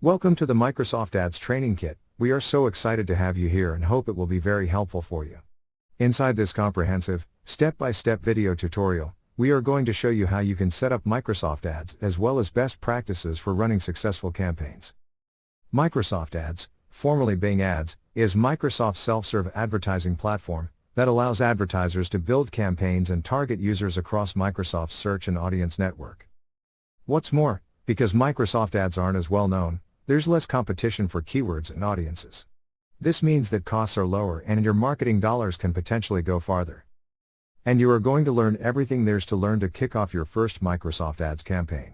Welcome to the Microsoft Ads Training Kit. We are so excited to have you here and hope it will be very helpful for you. Inside this comprehensive, step-by-step video tutorial, we are going to show you how you can set up Microsoft Ads as well as best practices for running successful campaigns. Microsoft Ads, formerly Bing Ads, is Microsoft's self-serve advertising platform that allows advertisers to build campaigns and target users across Microsoft's search and audience network. What's more, because Microsoft Ads aren't as well known, there's less competition for keywords and audiences. This means that costs are lower and your marketing dollars can potentially go farther. And you are going to learn everything there's to learn to kick off your first Microsoft Ads campaign.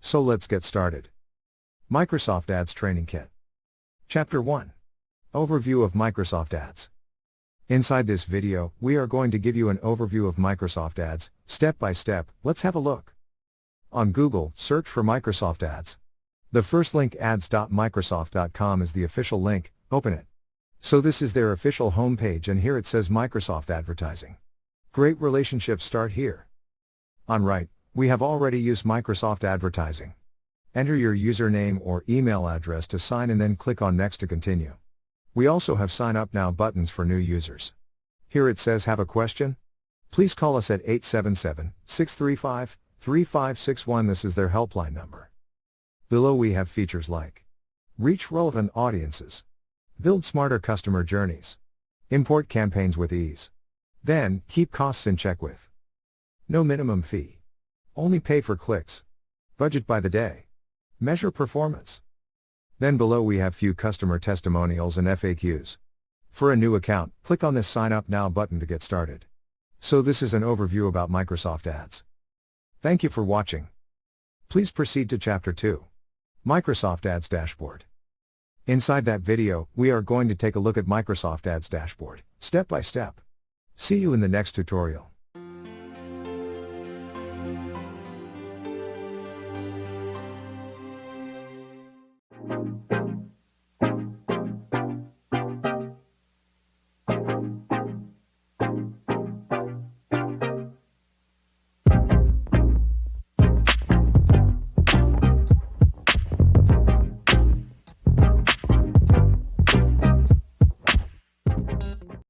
So let's get started. Microsoft Ads Training Kit. Chapter 1. Overview of Microsoft Ads. Inside this video, we are going to give you an overview of Microsoft Ads, step by step. Let's have a look. On Google, search for Microsoft Ads. The first link, ads.microsoft.com, is the official link. Open it. So this is their official homepage, and here it says Microsoft Advertising. Great relationships start here. On right, we have already used Microsoft Advertising. Enter your username or email address to sign and then click on Next to continue. We also have Sign Up Now buttons for new users. Here it says Have a question? Please call us at 877-635-3561. This is their helpline number. Below we have features like Reach relevant audiences, Build smarter customer journeys, Import campaigns with ease. Then, keep costs in check with no minimum fee. Only pay for clicks. Budget by the day. Measure performance. Then below we have few customer testimonials and FAQs. For a new account, click on this Sign Up Now button to get started. So this is an overview about Microsoft Ads. Thank you for watching. Please proceed to Chapter 2. Microsoft Ads Dashboard. Inside that video, we are going to take a look at Microsoft Ads Dashboard, step by step. See you in the next tutorial.